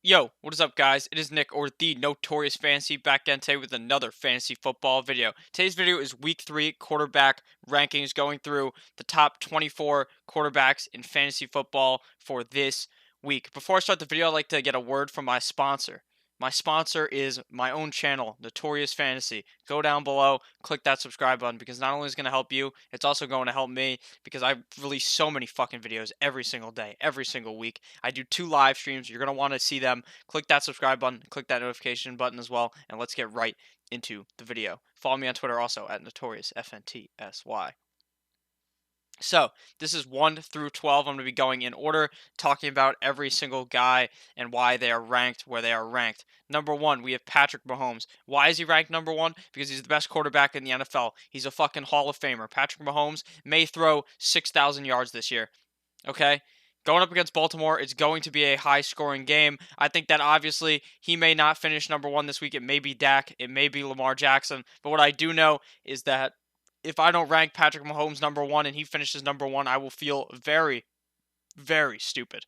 Yo, what is up, guys? It is Nick, or the Notorious Fantasy, back again today with another fantasy football video. Today's video is Week 3 quarterback rankings, going through the top 24 quarterbacks in fantasy football for this week. Before I start the video, I'd like to get a word from my sponsor. My sponsor is my own channel, Notorious Fantasy. Go down below, click that subscribe button, because not only is it going to help you, it's also going to help me, because I release so many fucking videos every single day, every single week. I do 2 live streams. You're going to want to see them. Click that subscribe button, click that notification button as well, and let's get right into the video. Follow me on Twitter also at NotoriousFantasy. So, this is 1 through 12. I'm going to be going in order, talking about every single guy and why they are ranked where they are ranked. Number 1, we have Patrick Mahomes. Why is he ranked number 1? Because he's the best quarterback in the NFL. He's a fucking Hall of Famer. Patrick Mahomes may throw 6,000 yards this year. Okay? Going up against Baltimore, it's going to be a high-scoring game. I think that obviously he may not finish number 1 this week. It may be Dak. It may be Lamar Jackson. But what I do know is that if I don't rank Patrick Mahomes number 1 and he finishes number 1, I will feel very, very stupid.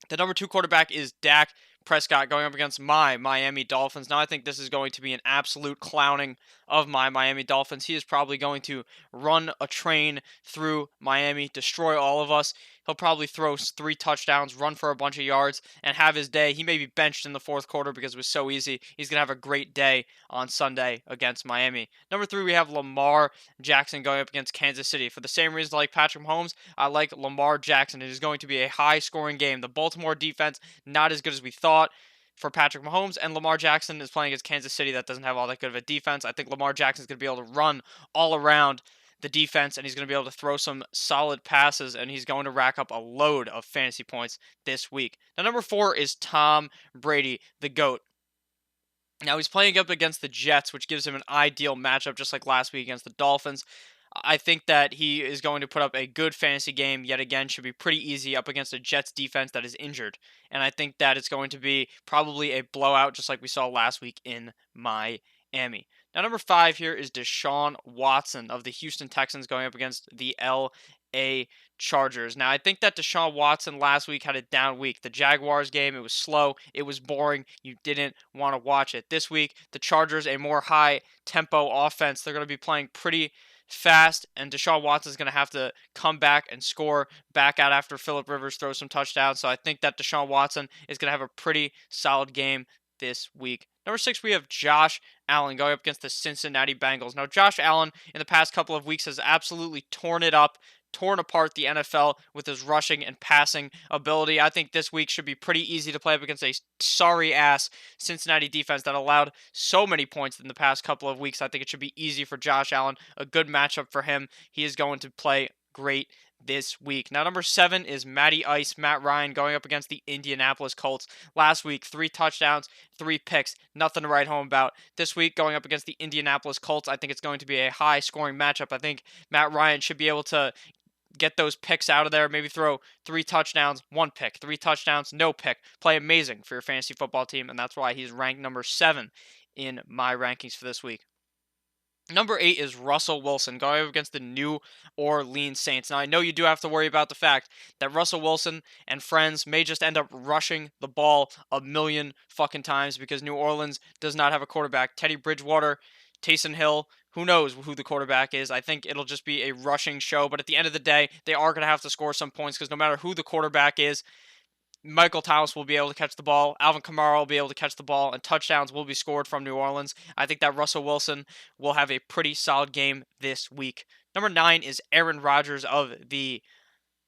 The number 2 quarterback is Dak Prescott, going up against my Miami Dolphins. Now, I think this is going to be an absolute clowning of my Miami Dolphins. He is probably going to run a train through Miami, destroy all of us. He'll probably throw 3 touchdowns, run for a bunch of yards, and have his day. He may be benched in the fourth quarter because it was so easy. He's going to have a great day on Sunday against Miami. Number 3, we have Lamar Jackson going up against Kansas City. For the same reasons I like Patrick Mahomes, I like Lamar Jackson. It is going to be a high-scoring game. The Baltimore defense, not as good as we thought for Patrick Mahomes, and Lamar Jackson is playing against Kansas City that doesn't have all that good of a defense. I think Lamar Jackson is going to be able to run all around the defense, and he's going to be able to throw some solid passes, and he's going to rack up a load of fantasy points this week. Now, number 4 is Tom Brady, the GOAT. Now, he's playing up against the Jets, which gives him an ideal matchup, just like last week against the Dolphins. I think that he is going to put up a good fantasy game yet again. Should be pretty easy up against a Jets defense that is injured. And I think that it's going to be probably a blowout, just like we saw last week in Miami. Now, number 5 here is Deshaun Watson of the Houston Texans, going up against the L.A. Chargers. Now, I think that Deshaun Watson last week had a down week. The Jaguars game, it was slow, it was boring, you didn't want to watch it. This week, the Chargers, a more high-tempo offense. They're going to be playing pretty fast, and Deshaun Watson is going to have to come back and score back out after Phillip Rivers throws some touchdowns. So I think that Deshaun Watson is going to have a pretty solid game this week. Number 6, we have Josh Allen going up against the Cincinnati Bengals. Now, Josh Allen in the past couple of weeks has absolutely torn apart the NFL with his rushing and passing ability. I think this week should be pretty easy to play up against a sorry-ass Cincinnati defense that allowed so many points in the past couple of weeks. I think it should be easy for Josh Allen, a good matchup for him. He is going to play great this week. Now, number 7 is Matty Ice, Matt Ryan, going up against the Indianapolis Colts. Last week, 3 touchdowns, 3 picks, nothing to write home about. This week, going up against the Indianapolis Colts, I think it's going to be a high-scoring matchup. I think Matt Ryan should be able to get those picks out of there, maybe throw 3 touchdowns, 1 pick, 3 touchdowns, no pick. Play amazing for your fantasy football team, and that's why he's ranked number 7 in my rankings for this week. Number 8 is Russell Wilson going up against the New Orleans Saints. Now, I know you do have to worry about the fact that Russell Wilson and friends may just end up rushing the ball a million fucking times because New Orleans does not have a quarterback. Teddy Bridgewater, Taysom Hill, who knows who the quarterback is. I think it'll just be a rushing show, but at the end of the day, they are going to have to score some points because no matter who the quarterback is, Michael Thomas will be able to catch the ball, Alvin Kamara will be able to catch the ball, and touchdowns will be scored from New Orleans. I think that Russell Wilson will have a pretty solid game this week. Number 9 is Aaron Rodgers of the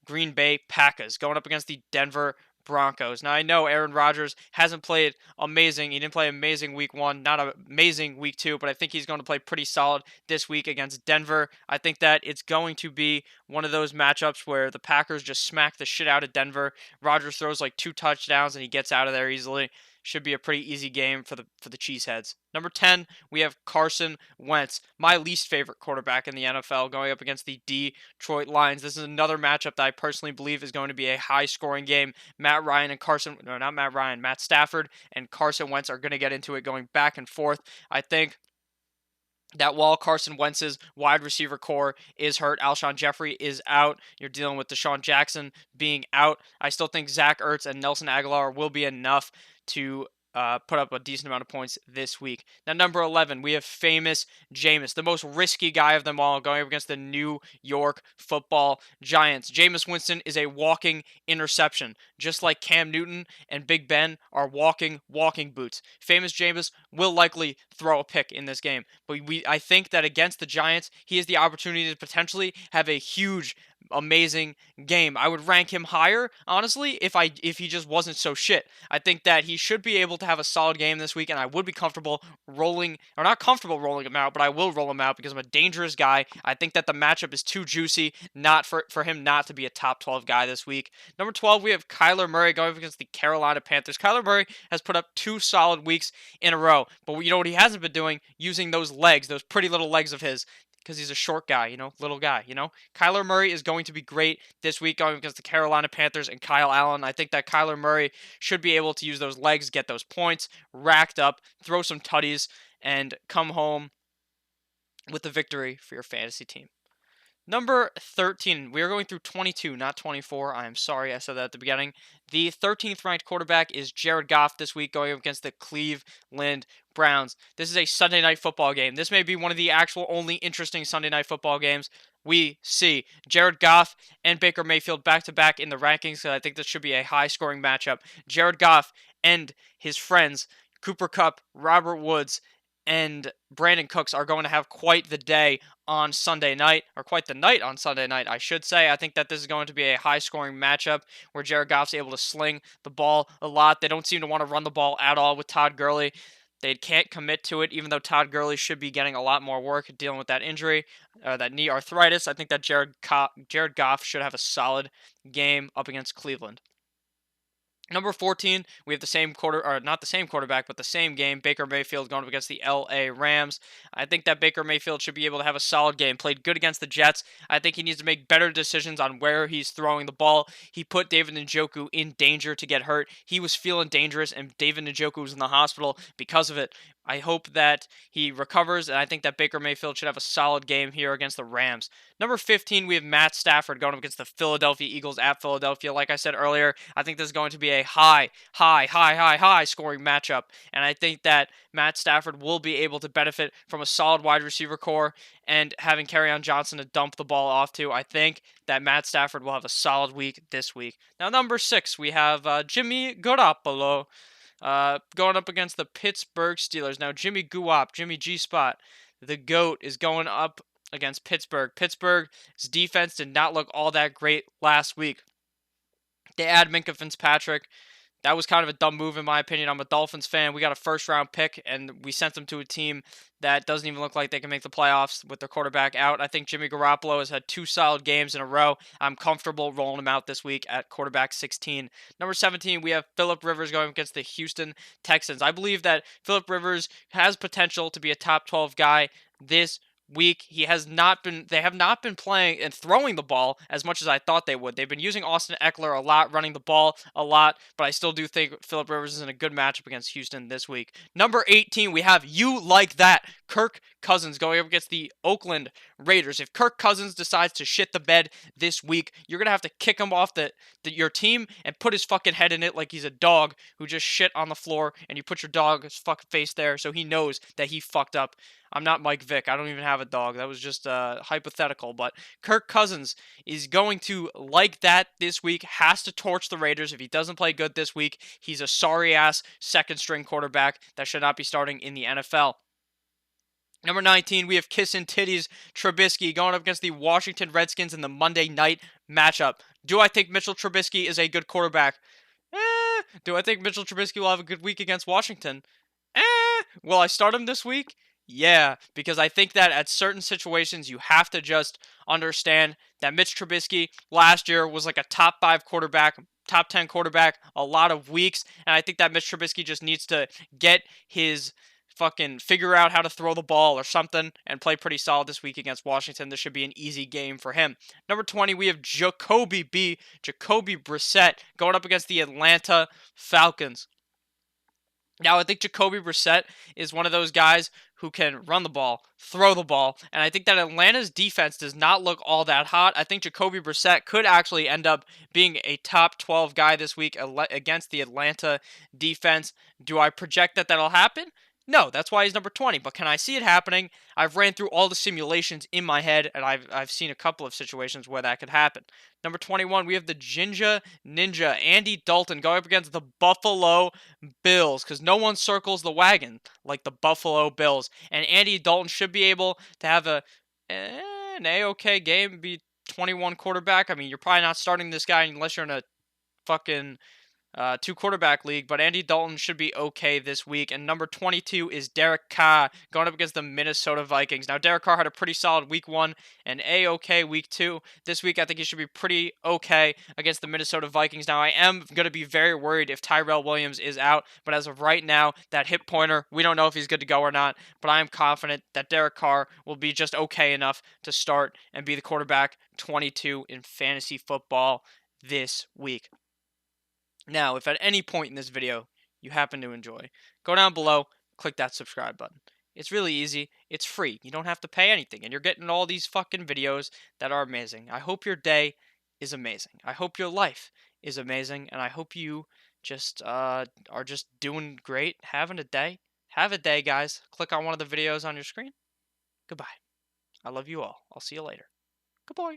Green Bay Packers going up against the Denver Broncos. Now, I know Aaron Rodgers hasn't played amazing. He didn't play amazing week 1, not amazing week 2, but I think he's going to play pretty solid this week against Denver. I think that it's going to be one of those matchups where the Packers just smack the shit out of Denver. Rodgers throws like 2 touchdowns and he gets out of there easily. Should be a pretty easy game for the Cheeseheads. Number 10, we have Carson Wentz, my least favorite quarterback in the NFL, going up against the Detroit Lions. This is another matchup that I personally believe is going to be a high-scoring game. Matt Stafford and Carson Wentz are going to get into it, going back and forth. I think that while Carson Wentz's wide receiver core is hurt, Alshon Jeffrey is out. You're dealing with Deshaun Jackson being out. I still think Zach Ertz and Nelson Aguilar will be enough to put up a decent amount of points this week. Now, number 11, we have famous Jameis, the most risky guy of them all, going up against the New York Football Giants. Jameis Winston is a walking interception, just like Cam Newton and Big Ben are walking boots. Famous Jameis will likely throw a pick in this game, but I think that against the Giants, he has the opportunity to potentially have a huge, amazing game. I would rank him higher, honestly, if he just wasn't so shit. I think that he should be able to have a solid game this week, and I would be comfortable rolling, or not comfortable rolling him out, but I will roll him out because I'm a dangerous guy. I think that the matchup is too juicy, not for him not to be a top 12 guy this week. Number 12, we have Kyler Murray going up against the Carolina Panthers. Kyler Murray has put up 2 solid weeks in a row, but you know what he hasn't been doing? Using those legs, those pretty little legs of his, because he's a short guy, little guy, Kyler Murray is going to be great this week going against the Carolina Panthers and Kyle Allen. I think that Kyler Murray should be able to use those legs, get those points racked up, throw some tutties, and come home with the victory for your fantasy team. Number 13, we are going through 22, not 24. I am sorry I said that at the beginning. The 13th ranked quarterback is Jared Goff this week going up against the Cleveland Browns. This is a Sunday night football game. This may be one of the actual only interesting Sunday night football games we see. Jared Goff and Baker Mayfield back-to-back in the rankings, so I think this should be a high-scoring matchup. Jared Goff and his friends, Cooper Kupp, Robert Woods, and Brandon Cooks are going to have quite the day on Sunday night, or quite the night on Sunday night, I should say. I think that this is going to be a high-scoring matchup where Jared Goff's able to sling the ball a lot. They don't seem to want to run the ball at all with Todd Gurley. They can't commit to it, even though Todd Gurley should be getting a lot more work dealing with that injury, that knee arthritis. I think that Jared Goff should have a solid game up against Cleveland. Number 14, we have not the same quarterback, but the same game. Baker Mayfield going up against the LA Rams. I think that Baker Mayfield should be able to have a solid game. Played good against the Jets. I think he needs to make better decisions on where he's throwing the ball. He put David Njoku in danger to get hurt. He was feeling dangerous, and David Njoku was in the hospital because of it. I hope that he recovers, and I think that Baker Mayfield should have a solid game here against the Rams. Number 15, we have Matt Stafford going up against the Philadelphia Eagles at Philadelphia. Like I said earlier, I think this is going to be a high scoring matchup, and I think that Matt Stafford will be able to benefit from a solid wide receiver core and having Kerryon Johnson to dump the ball off to. I think that Matt Stafford will have a solid week this week. Now, number 6, we have Jimmy Garoppolo going up against the Pittsburgh Steelers. Now, Jimmy G-Spot, the GOAT, is going up against Pittsburgh. Pittsburgh's defense did not look all that great last week. They add Minkah Fitzpatrick. That was kind of a dumb move in my opinion. I'm a Dolphins fan. We got a first-round pick, and we sent them to a team that doesn't even look like they can make the playoffs with their quarterback out. I think Jimmy Garoppolo has had 2 solid games in a row. I'm comfortable rolling him out this week at quarterback 16. Number 17, we have Phillip Rivers going against the Houston Texans. I believe that Phillip Rivers has potential to be a top 12 guy this week. They have not been playing and throwing the ball as much as I thought they would. They've been using Austin Eckler a lot, running the ball a lot, but I still do think Phillip Rivers is in a good matchup against Houston this week. Number 18, we have you like that, Kirk Cousins going up against the Oakland Raiders. If Kirk Cousins decides to shit the bed this week, you're going to have to kick him off your team and put his fucking head in it like he's a dog who just shit on the floor, and you put your dog's fucking face there so he knows that he fucked up. I'm not Mike Vick. I don't even have a dog. That was just hypothetical. But Kirk Cousins is going to like that this week. Has to torch the Raiders. If he doesn't play good this week, he's a sorry-ass second-string quarterback that should not be starting in the NFL. Number 19, we have Kissin' Titties Trubisky going up against the Washington Redskins in the Monday night matchup. Do I think Mitchell Trubisky is a good quarterback? Do I think Mitchell Trubisky will have a good week against Washington? Will I start him this week? Yeah, because I think that at certain situations you have to just understand that Mitch Trubisky last year was like a top 5 quarterback, top 10 quarterback a lot of weeks, and I think that Mitch Trubisky just needs to get his figure out how to throw the ball or something and play pretty solid this week against Washington. This should be an easy game for him. Number 20, we have Jacoby Brissett going up against the Atlanta Falcons. Now, I think Jacoby Brissett is one of those guys who can run the ball, throw the ball, and I think that Atlanta's defense does not look all that hot. I think Jacoby Brissett could actually end up being a top 12 guy this week against the Atlanta defense. Do I project that that'll happen? No, that's why he's number 20. But can I see it happening? I've ran through all the simulations in my head, and I've seen a couple of situations where that could happen. Number 21, we have the Jinja Ninja, Andy Dalton, going up against the Buffalo Bills, because no one circles the wagon like the Buffalo Bills. And Andy Dalton should be able to have an A-okay game, be 21 quarterback. I mean, you're probably not starting this guy unless you're in a fucking two quarterback league, but Andy Dalton should be okay this week. And number 22 is Derek Carr going up against the Minnesota Vikings. Now, Derek Carr had a pretty solid week one and okay week two. This week, I think he should be pretty okay against the Minnesota Vikings. Now, I am going to be very worried if Tyrell Williams is out, but as of right now, that hip pointer, we don't know if he's good to go or not, but I am confident that Derek Carr will be just okay enough to start and be the quarterback 22 in fantasy football this week. Now, if at any point in this video you happen to enjoy, go down below, click that subscribe button. It's really easy. It's free. You don't have to pay anything, and you're getting all these fucking videos that are amazing. I hope your day is amazing. I hope your life is amazing, and I hope you just are just doing great, having a day. Have a day, guys. Click on one of the videos on your screen. Goodbye. I love you all. I'll see you later. Goodbye.